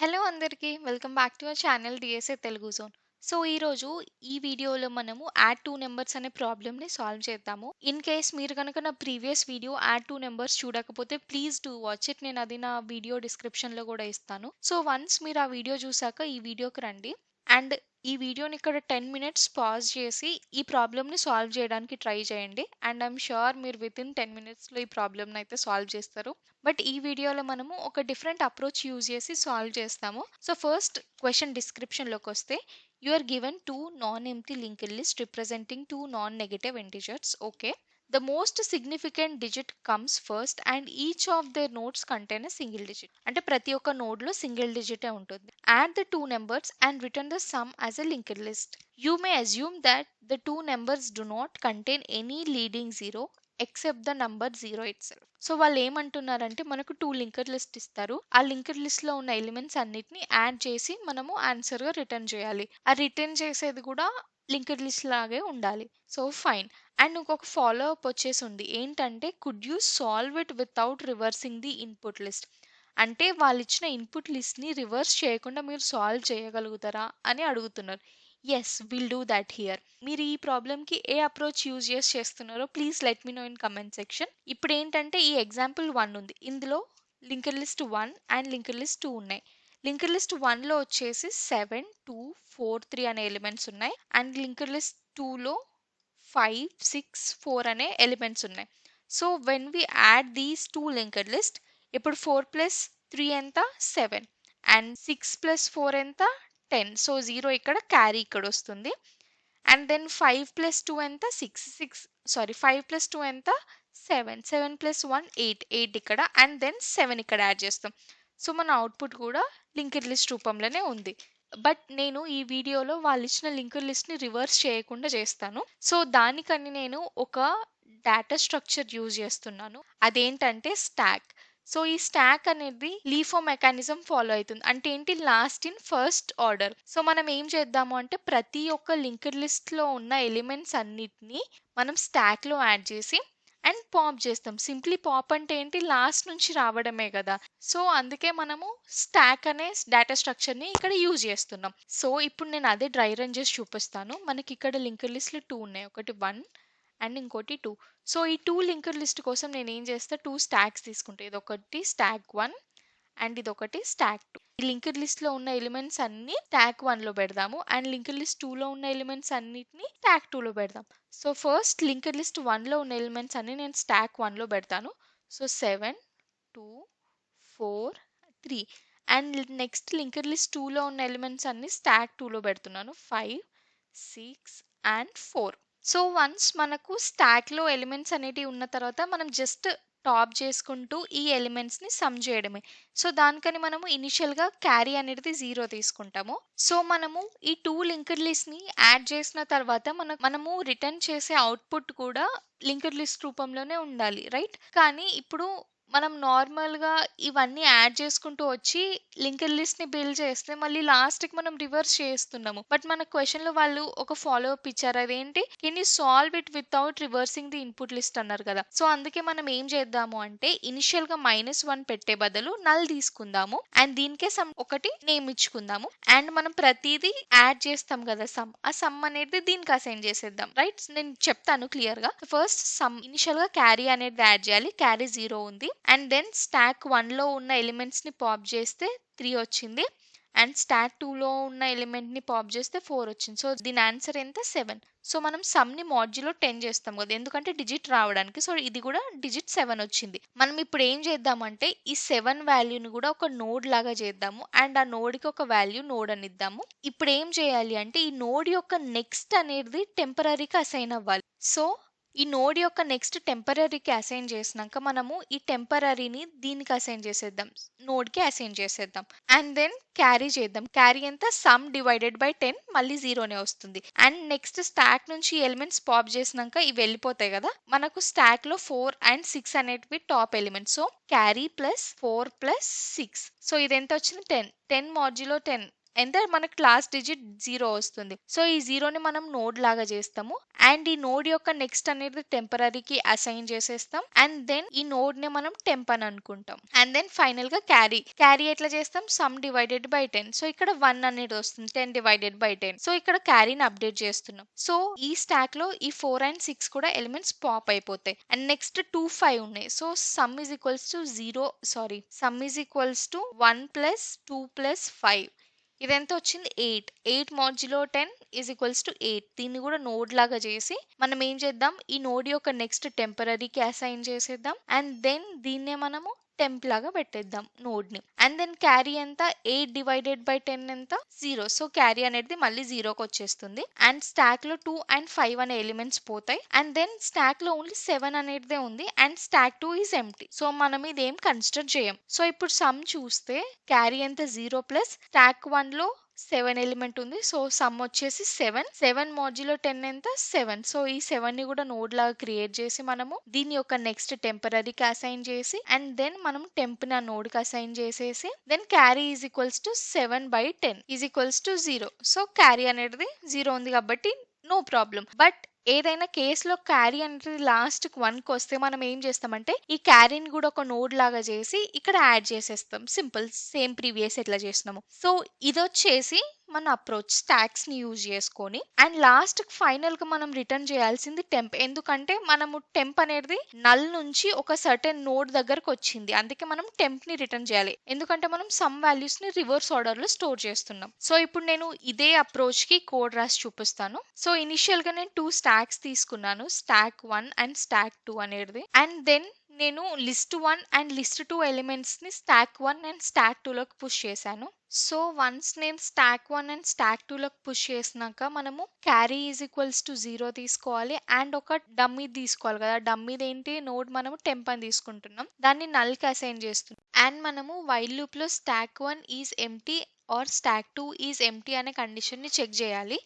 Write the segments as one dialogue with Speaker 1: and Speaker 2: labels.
Speaker 1: Hello అందరికీ welcome back to our channel DSA Telugu zone. So ఈరోజు ఈ వీడియోలో మనము యాడ్ టూ నెంబర్స్ అనే ప్రాబ్లమ్ని సాల్వ్ చేద్దాము. ఇన్ కేస్ మీరు కనుక నా previous video add two numbers చూడకపోతే ప్లీజ్ డూ వాచ్ ఇట్. నేను అది నా వీడియో డిస్క్రిప్షన్లో కూడా ఇస్తాను. సో వన్స్ మీరు ఆ వీడియో చూసాక ఈ వీడియోకి రండి అండ్ ఈ వీడియోని ఇక్కడ 10 మినిట్స్ పాజ్ చేసి ఈ ప్రాబ్లమ్ని సాల్వ్ చేయడానికి ట్రై చేయండి. అండ్ ఐఎమ్ ష్యూర్ మీరు విత్ ఇన్ 10 మినిట్స్లో ఈ ప్రాబ్లమ్ని అయితే సాల్వ్ చేస్తారు. బట్ ఈ వీడియోలో మనము ఒక డిఫరెంట్ అప్రోచ్ యూజ్ చేసి సాల్వ్ చేస్తాము. సో ఫస్ట్ క్వశ్చన్ డిస్క్రిప్షన్లోకి వస్తే you are given two non empty linked list representing two non negative integers. Okay, the most significant digit comes first and each of their nodes contain a single digit. అంటే ప్రతి ఒక్క node లో single డిజిటే ఉంటుంది. Add the two numbers and return the sum as a linked list. You may assume that the two numbers do not contain any leading zero except the number zero it self. So వాళ్ళు ఏమంటున్నారంటే మనకు two linked list ఇస్తారు. ఆ linked list లో ఉన్న elements అన్నిటిని add చేసి మనము ఆన్సర్ గా రిటర్న్ చేయాలి. ఆ రిటర్న్ చేసేది కూడా లింక్డ్ లిస్ట్ లాగే ఉండాలి. So fine. అండ్ ఇంకొక ఫాలో అప్ వచ్చేసి ఉంది ఏంటంటే could you solve it without reversing the input list. అంటే వాళ్ళు ఇచ్చిన ఇన్పుట్ లిస్ట్ని రివర్స్ చేయకుండా మీరు సాల్వ్ చేయగలుగుతారా అని అడుగుతున్నారు. Yes, will do that here. మీరు ఈ ప్రాబ్లమ్కి ఏ అప్రోచ్ యూజ్ చేస్తున్నారో please let me know in comment section. ఇప్పుడు ఏంటంటే ఈ ఎగ్జాంపుల్ 1 ఉంది, ఇందులో linked list 1 and linked list 2 ఉన్నాయి. లింక్డ్ లిస్ట్ 1లో వచ్చేసి 7, 2, 4, 3 అనే ఎలిమెంట్స్ ఉన్నాయి అండ్ లింక్డ్ లిస్ట్ 2లో 5, 6, 4 అనే ఎలిమెంట్స్ ఉన్నాయి. So when we add these two linked list, ఇప్పుడు 4 ప్లస్ 3 ఎంత 7 అండ్ 6 ప్లస్ 4 ఎంత 10. సో 0 ఇక్కడ క్యారీ ఇక్కడ వస్తుంది. అండ్ దెన్ 5 ప్లస్ 2 ఎంత 5 ప్లస్ 2 ఎంత 7 ప్లస్ 1 8 ఇక్కడ అండ్ దెన్ 7 ఇక్కడ యాడ్ చేస్తాం. సో మన అవుట్పుట్ కూడా లింక్డ్ లిస్ట్ రూపంలోనే ఉంది. బట్ నేను ఈ వీడియోలో వాళ్ళు ఇచ్చిన లింక్డ్ లిస్ట్ని రివర్స్ చేయకుండా చేస్తాను. సో దానికని నేను ఒక డేటా స్ట్రక్చర్ యూజ్ చేస్తున్నాను, అదేంటంటే స్టాక్. సో ఈ స్టాక్ అనేది లీఫో మెకానిజం ఫాలో అవుతుంది. అంటే ఏంటి, last in first order. So మనం ఏం చేద్దాము అంటే ప్రతి ఒక్క లింక్డ్ లిస్ట్లో ఉన్న ఎలిమెంట్స్ అన్నిటినీ మనం స్టాక్లో యాడ్ చేసి అండ్ పాప్ చేస్తాం. సింప్లీ పాప్ అంటే ఏంటి, లాస్ట్ నుంచి రావడమే కదా. సో అందుకే మనము స్టాక్ అనే డేటా స్ట్రక్చర్ని ఇక్కడ యూజ్ చేస్తున్నాం. సో ఇప్పుడు నేను అదే డ్రై రన్ చేసి చూపిస్తాను. మనకి ఇక్కడ లింక్డ్ లిస్ట్లు 2 ఉన్నాయి, ఒకటి 1 అండ్ ఇంకోటి 2. సో ఈ 2 లింక్డ్ లిస్ట్ కోసం నేను ఏం చేస్తా, 2 స్టాక్స్ తీసుకుంటా. ఇది ఒకటి స్టాక్ 1 అండ్ ఇది ఒకటి స్టాక్ 2. ఈ లింక్డ్ లిస్ట్లో ఉన్న ఎలిమెంట్స్ అన్ని స్టాక్ 1లో పెడదాము అండ్ లింక్డ్ లిస్ట్ 2లో ఉన్న ఎలిమెంట్స్ అన్నిటిని స్టాక్ 2లో పెడదాం. సో ఫస్ట్ లింక్డ్ లిస్ట్ 1లో ఉన్న ఎలిమెంట్స్ అన్ని నేను స్టాక్ 1లో పెడతాను. So 7, 2, 4, 3 and next linked list 2లో ఉన్న ఎలిమెంట్స్ అన్ని స్టాక్ 2లో పెడుతున్నాను. 5, 6 అండ్ 4. సో వన్స్ మనకు స్టాక్లో ఎలిమెంట్స్ అనేటివి ఉన్న తర్వాత మనం జస్ట్ టాప్ చేసుకుంటూ ఈ ఎలిమెంట్స్ని సమ్ చేయడమే. సో దానికని మనము ఇనిషియల్గా క్యారీ అనేది 0 తీసుకుంటాము. సో మనము ఈ 2 లింక్డ్ లిస్ట్ని యాడ్ చేసిన తర్వాత మనము రిటర్న్ చేసే అవుట్పుట్ కూడా లింక్డ్ లిస్ట్ రూపంలోనే ఉండాలి, రైట్? కానీ ఇప్పుడు మనం నార్మల్గా ఇవన్నీ యాడ్ చేసుకుంటూ వచ్చి లింక్డ్ లిస్ట్ని బిల్డ్ చేస్తే మళ్ళీ లాస్ట్కి మనం రివర్స్ చేస్తున్నాము. బట్ మన క్వశ్చన్లో వాళ్ళు ఒక ఫాలో అప్ ఇచ్చారు, అదేంటి, can you solve it without reversing the input list అన్నారు కదా. సో అందుకే మనం ఏం చేద్దాము అంటే ఇనిషియల్గా -1 పెట్టే బదులు నల్ తీసుకుందాము అండ్ దీనికే సమ్ ఒకటి నేమ్ ఇచ్చుకుందాము అండ్ మనం ప్రతిదీ యాడ్ చేస్తాం కదా సమ్, ఆ సమ్ అనేది దీనికి అసైన్ చేసేద్దాం, రైట్? నేను చెప్తాను క్లియర్గా. ఫస్ట్ సమ్ ఇనిషియల్గా క్యారీ అనేది యాడ్ చేయాలి, క్యారీ 0 ఉంది అండ్ దెన్ స్టాక్ 1లో ఉన్న ఎలిమెంట్స్ని పాప్ చేస్తే 3 వచ్చింది అండ్ స్టాక్ 2లో ఉన్న ఎలిమెంట్ని పాప్ చేస్తే 4 వచ్చింది. సో దీని ఆన్సర్ ఎంత 7. సో మనం సమ్ని మాడ్యులో 10 చేస్తాం కదా, ఎందుకంటే డిజిట్ రావడానికి. సో ఇది కూడా డిజిట్ 7 వచ్చింది. మనం ఇప్పుడు ఏం చేద్దామంటే ఈ 7 వాల్యూని కూడా ఒక నోడ్ లాగా చేద్దాము అండ్ ఆ నోడ్కి ఒక వాల్యూ నోడ్ అని ఇద్దాము. ఇప్పుడు ఏం చేయాలి అంటే ఈ నోడ్ యొక్క నెక్స్ట్ అనేది టెంపరీకి అసైన్ అవ్వాలి. సో ఈ నోడ్ యొక్క నెక్స్ట్ టెంపరీకి అసైన్ చేసినాక మనము ఈ టెంపరీని దీనికి అసైన్ చేసేద్దాం, నోడ్కి అసైన్ చేసేద్దాం అండ్ దెన్ క్యారీ చేద్దాం. క్యారీ ఎంత సమ్ డివైడెడ్ బై 10, మళ్ళీ 0నే వస్తుంది. అండ్ నెక్స్ట్ స్టాక్ నుంచి ఎలిమెంట్స్ పాప్ చేసినాక ఇవి వెళ్ళిపోతాయి కదా, మనకు స్టాక్లో 4 అండ్ 6 అనేటివి top elements. So carry plus 4 plus 6. So ఇది ఎంత వచ్చింది 10. 10 మాడ్యులో 10 ఎంత మనకు లాస్ట్ డిజిట్ 0 వస్తుంది. సో, ఈ 0ని మనం నోడ్ లాగా చేస్తాము. అండ్ ఈ నోడ్ యొక్క నెక్స్ట్ అనేది టెంపరరీకి అసైన్ చేసేస్తాం. అండ్ దెన్ ఈ నోడ్‌ని మనం టెంప్ అని అనుకుంటాం. అండ్ దెన్ ఫైనల్‌గా క్యారీ. క్యారీ ఎట్లా చేస్తాం? Some divided by 10. సో, ఇక్కడ 1 అనేది వస్తుంది. 10 డివైడెడ్ బై 10. సో, ఇక్కడ క్యారీని అప్డేట్ చేస్తున్నాం. సో, ఈ స్టాక్‌లో ఈ 4 అండ్ 6 కూడా ఎలిమెంట్స్ పాప్ అయిపోతాయి. అండ్ నెక్స్ట్ 2, 5 ఉన్నాయి. So, some is equals to 0 sorry some is equals to 1 plus 2 plus 5. ఇదెంత వచ్చింది? 8. 8 మాడ్యులో 10 ఈజ్ ఈక్వల్స్ టు 8. దీన్ని కూడా నోడ్ లాగా చేసి మనం ఏం చేద్దాం? ఈ నోడ్ యొక్క నెక్స్ట్ టెంపరరీకి అసైన్ చేసేద్దాం. అండ్ దెన్ దీన్నే మనము టెంప్ లాగా పెట్టేద్దాం నోడ్‌ని. అండ్ దెన్ క్యారీ ఎంత? 8 డివైడెడ్ బై 10 ఎంత? 0. సో, క్యారీ అనేది మళ్ళీ 0కి వచ్చేస్తుంది. అండ్ స్టాక్‌లో 2 అండ్ 5 అనే ఎలిమెంట్స్ పోతాయి. అండ్ దెన్ స్టాక్‌లో ఓన్లీ 7 అనేదే ఉంది. And stack 2 is empty. So, మనం ఇదేం కన్సిడర్ చేయం. సో, ఇప్పుడు సమ్ చూస్తే క్యారీ ఎంత? 0 ప్లస్ స్టాక్ 1లో 7 ఎలిమెంట్ ఉంది. సో, సమ్ వచ్చేసి 7. 7 మాడ్యులో 10 ఎంత? 7. సో, ఈ 7ని కూడా నోడ్ లాగా క్రియేట్ చేసి మనము దీని యొక్క నెక్స్ట్ టెంపరరీకి అసైన్ చేసి అండ్ దెన్ మనం టెంప్‌ని ఆ నోడ్‌కి అసైన్ చేసేసి then carry is equals to 7 by 10 is equals to 0. So, carry అనేది 0 ఉంది కాబట్టి నో ప్రాబ్లమ్. బట్ ఏదైనా కేస్‌లో క్యారీ అనేది లాస్ట్‌కి 1కి వస్తే మనం ఏం చేస్తామంటే ఈ క్యారీని కూడా ఒక నోడ్ లాగా చేసి ఇక్కడ యాడ్ చేసేస్తాం. సింపుల్. సేమ్ ప్రీవియస్ ఎట్లా చేసినాము. సో, ఇదొచ్చేసి మన అప్రోచ్ స్టాక్స్‌ని యూజ్ చేసుకొని అండ్ లాస్ట్‌కి ఫైనల్‌గా మనం రిటర్న్ చేయాల్సింది టెంప్. ఎందుకంటే మనము టెంప్ అనేది నల్ నుంచి ఒక సర్టెన్ నోడ్ దగ్గరకు వచ్చింది. అందుకే మనం టెంప్‌ని రిటర్న్ చేయాలి. ఎందుకంటే మనం సమ్ వాల్యూస్‌ని రివర్స్ ఆర్డర్‌లో స్టోర్ చేస్తున్నాం. సో, ఇప్పుడు నేను ఇదే అప్రోచ్‌కి కోడ్ రాసి చూపిస్తాను. సో, ఇనిషియల్‌గా నేను 2 స్టాక్స్ తీసుకున్నాను. స్టాక్ 1 అండ్ స్టాక్ 2 అనేది. అండ్ దెన్ నేను లిస్ట్ 1 అండ్ లిస్ట్ 2 ఎలిమెంట్స్‌ని స్టాక్ 1 అండ్ స్టాక్ 2లోకి పుష్ చేశాను. సో, వన్స్ నేను స్టాక్ 1 అండ్ స్టాక్ 2లోకి పుష్ చేసినాక మనము క్యారీ ఈజ్ ఈక్వల్స్ టు 0 తీసుకోవాలి. అండ్ ఒక డమ్మీ తీసుకోవాలి కదా! డమ్మీది ఏంటి? నోడ్ మనము టెంప్ అని తీసుకుంటున్నాం. దాన్ని నల్‌కి అసైన్ చేస్తున్నాం. అండ్ మనము వైల్ లూప్‌లో stack 1 is empty or stack 2 is empty అనే కండిషన్‌ని చెక్ చేయాలి.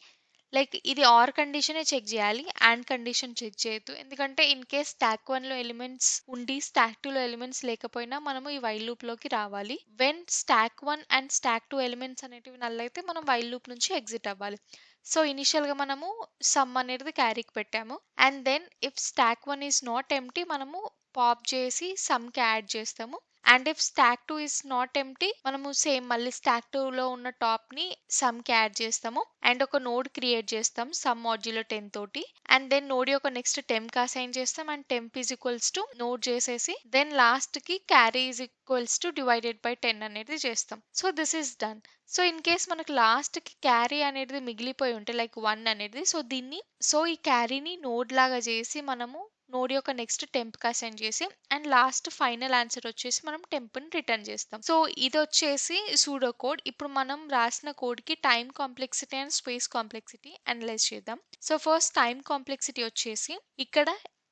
Speaker 1: లైక్ ఇది ఆర్ కండిషనే చెక్ చేయాలి. అండ్ కండిషన్ చెక్ చేయొద్దు. ఎందుకంటే ఇన్ కేస్ స్టాక్ 1లో ఎలిమెంట్స్ ఉండి స్టాక్ 2లో ఎలిమెంట్స్ లేకపోయినా మనము ఈ వైల్ లూప్‌లోకి రావాలి. When stack 1 and stack 2 elements అనేటివి నల్ అయితే మనం వైల్ లూప్ నుంచి ఎగ్జిట్ అవ్వాలి. సో, ఇనిషియల్‌గా మనము సమ్ అనేది క్యారీకి పెట్టాము. And then if stack 1 is not empty మనము పాప్ చేసి సమ్‌కి యాడ్ చేస్తాము. And if stack 2 is not empty మనము సేమ్ మళ్ళీ స్టాక్ 2లో ఉన్న టాప్‌ని సమ్‌కి యాడ్ చేస్తాము. అండ్ ఒక నోడ్ క్రియేట్ చేస్తాం సమ్ మాడ్యులో 10 తోటి. అండ్ దెన్ నోడ్ యొక్క నెక్స్ట్ టెంప్‌కి అసైన్ చేస్తాం. And temp is equals to node చేసేసి దెన్ లాస్ట్‌కి carry is equals to divided by 10 అనేది చేస్తాం. So, this is done. So, in case మనకు లాస్ట్‌కి క్యారీ అనేది మిగిలిపోయి ఉంటే లైక్ 1 అనేది సో, ఈ క్యారీని నోడ్ లాగా చేసి మనము నోడ్ యొక్క నెక్స్ట్ టెంప్‌కి అసైన్ చేసి అండ్ లాస్ట్ ఫైనల్ ఆన్సర్ వచ్చేసి మనం టెంప్‌ని రిటర్న్ చేస్తాం. సో, ఇదొచ్చేసి సూడో కోడ్. ఇప్పుడు మనం రాసిన కోడ్‌కి time complexity and space complexity analyse చేద్దాం. సో, ఫస్ట్ టైమ్ కాంప్లెక్సిటీ వచ్చేసి ఇక్కడ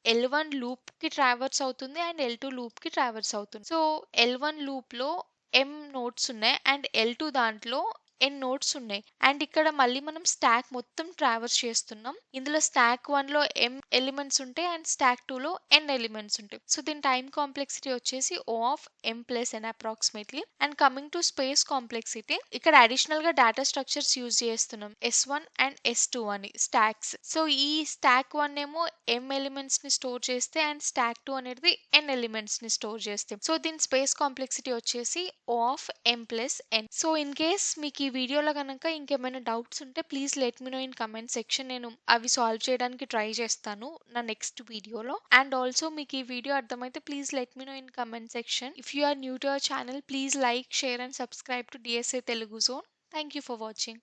Speaker 1: L1 లూప్‌కి ట్రావర్స్ అవుతుంది అండ్ L2 లూప్‌కి ట్రావర్స్ అవుతుంది. సో, L1 లూప్‌లో m నోడ్స్ ఉన్నాయి అండ్ L2 దాంట్లో n నోడ్స్ ఉన్నాయి. అండ్ ఇక్కడ మళ్ళీ మనం స్టాక్ మొత్తం ట్రావర్స్ చేస్తున్నాం. ఇందులో స్టాక్ 1లో m ఎలిమెంట్స్ ఉంటాయి అండ్ స్టాక్ 2లో n ఎలిమెంట్స్ ఉంటాయి. సో, దీని టైమ్ కాంప్లెక్సిటీ వచ్చేసి O of m plus n approximately. And coming to space complexity ఇక్కడ అడిషనల్ గా డేటా స్ట్రక్చర్స్ యూజ్ చేస్తున్నాం. S1 అండ్ S2 అని స్టాక్స్. సో, ఈ స్టాక్ 1 ఏమో m ఎలిమెంట్స్ ని స్టోర్ చేస్తే అండ్ స్టాక్ 2 అనేది n ఎలిమెంట్స్ ని స్టోర్ చేస్తే. సో, దీని స్పేస్ కాంప్లెక్సిటీ వచ్చేసి O of m plus n. So, in case మీకు ఈ వీడియోలో గనక ఇంకేమైనా డౌట్స్ ఉంటే please let me know in comment section. నేను అవి సాల్వ్ చేయడానికి ట్రై చేస్తాను నా నెక్స్ట్ వీడియోలో. అండ్ ఆల్సో మీకు ఈ వీడియో అర్థమైతే please let me know in comment section. If you are new to our channel please like, share and subscribe to DSA Telugu Zone. Thank you for watching.